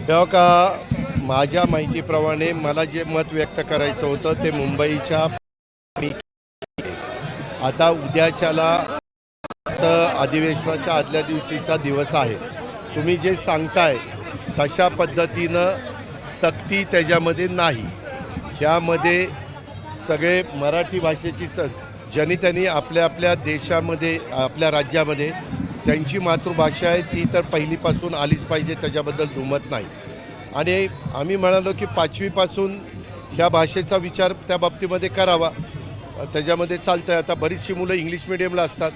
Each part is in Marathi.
तेव्हा का माझ्या माहितीप्रमाणे मला जे मत व्यक्त करायचं होतं ते मुंबईच्या आता उद्याच्याला अधिवेशनाच्या आदल्या दिवशीचा दिवस आहे. तुम्ही जे सांगताय तशा पद्धतीनं सक्ती त्याच्यामध्ये नाही. ह्यामध्ये सगळे मराठी भाषेची ज्यांनी त्यांनी आपल्या आपल्या देशामध्ये आपल्या राज्यामध्ये त्यांची मातृभाषा आहे ती तर पहिलीपासून आलीच पाहिजे, त्याच्याबद्दल दुमत नाही. आणि आम्ही म्हणालो की 5वीपासून ह्या भाषेचा विचार त्या बाबतीमध्ये करावा. त्याच्यामध्ये चालतं आहे. आता बरीचशी मुलं इंग्लिश मिडियमला असतात,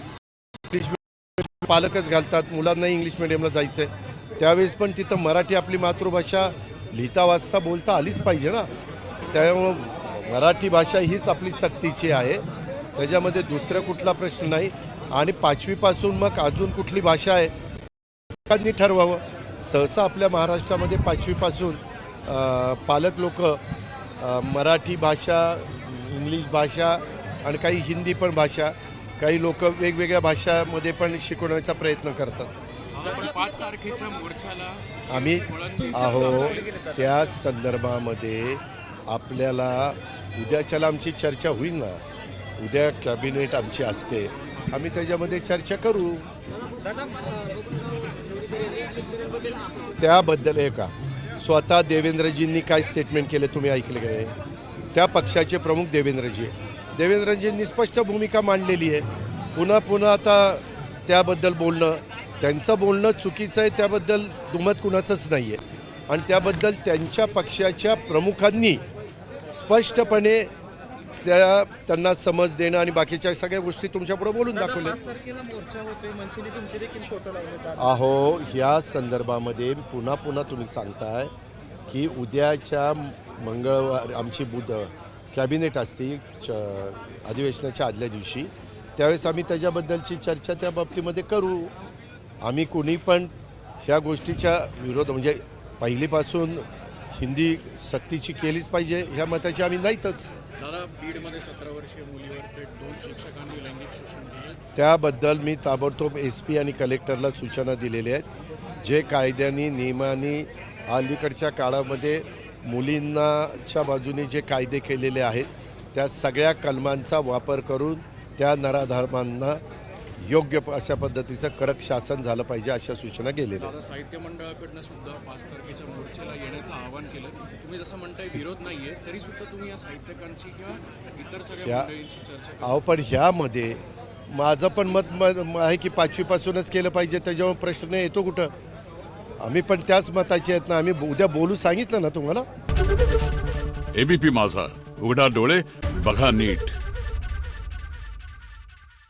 इंग्लिश मिडियम पालकच घालतात, मुलांना इंग्लिश मिडियमला जायचं आहे. त्यावेळेस पण तिथं मराठी आपली मातृभाषा लिहिता वाचता बोलता आलीच पाहिजे ना. त्यामुळं मराठी भाषा हीच आपली सक्तीची आहे, त्याच्यामध्ये दुसरा कुठला प्रश्न नाही. आणि 5वीपासून मग अजून कुठली भाषा आहे त्यांनी ठरवावं. सहसा आपल्या महाराष्ट्रामध्ये 5वीपासून पालक लोक मराठी भाषा, इंग्लिश भाषा आणि काही हिंदी पण भाषा, काही लोक वेगवेगळ्या भाषामध्ये पण शिकवण्याचा प्रयत्न करतात. 5 तारखेच्या मोर्चाला आम्ही आहो त्या संदर्भामध्ये आपल्याला उद्याच्याला आमची चर्चा होईल ना. उद्या कॅबिनेट आमची असते, आम्ही त्याच्यामध्ये चर्चा करू. त्याबद्दल आहे का स्वतः देवेंद्रजींनी काय स्टेटमेंट केले तुम्ही ऐकले का? त्या पक्षाचे प्रमुख देवेंद्रजींनी स्पष्ट भूमिका मांडलेली आहे. पुन्हा पुन्हा आता त्याबद्दल बोलणं, त्यांचं बोलणं चुकीचं आहे त्याबद्दल दुमत कुणाचंच नाही आहे. आणि त्याबद्दल त्यांच्या पक्षाच्या प्रमुखांनी स्पष्टपणे त्यांना समज देणं आणि बाकीच्या सगळ्या गोष्टी तुमच्यापुढे बोलून दाखवल्या. अहो ह्या संदर्भामध्ये पुन्हा पुन्हा तुम्ही सांगताय की उद्याच्या मंगळवार आमची कॅबिनेट असते अधिवेशनाच्या आदल्या दिवशी, त्यावेळेस आम्ही त्याच्याबद्दलची चर्चा त्या बाबतीमध्ये करू. आम्ही कुणी पण ह्या गोष्टीच्या विरोध म्हणजे पहिलीपासून हिंदी सक्तीची केलीच पाहिजे ह्या मताची आम्ही नाहीतच. दादा, बीडमध्ये 17 वर्षीय मुलीवरचे 2 शिक्षकांनी लैंगिक शोषण केले. त्याबद्दल मी ताबडतोब SP आणि कलेक्टरला सूचना दिलेल्या आहेत. जे कायद्याने नियमाने अलीकडच्या काळामध्ये मुलींनाच्या बाजूने जे कायदे केलेले आहेत त्या सगळ्या कलमांचा वापर करून त्या नराधमांना योग्य अशा पद्धतीचं कडक शासन झालं पाहिजे अशा सूचना गेलेल्या. दादा, साहित्य मंडळाकडनं सुद्धा 5 तारखेच्या मोर्चाला येण्याचं आवाहन केलं. तुम्ही जसं म्हणताय विरोध नाहीये, तरी सुद्धा तुम्ही या साहित्यकांची किंवा इतर सगळ्या मंडळींची चर्चा अहो पण ह्यामध्ये माझं पण मत आहे की 5वीपासूनच केलं पाहिजे, त्याच्यावर प्रश्न येतो कुठं. आम्ही पण त्याच मताचे आहेत ना. आम्ही उद्या बोलू सांगितलं ना तुम्हाला. ABP माझा, उघडा डोळे बघा नीट.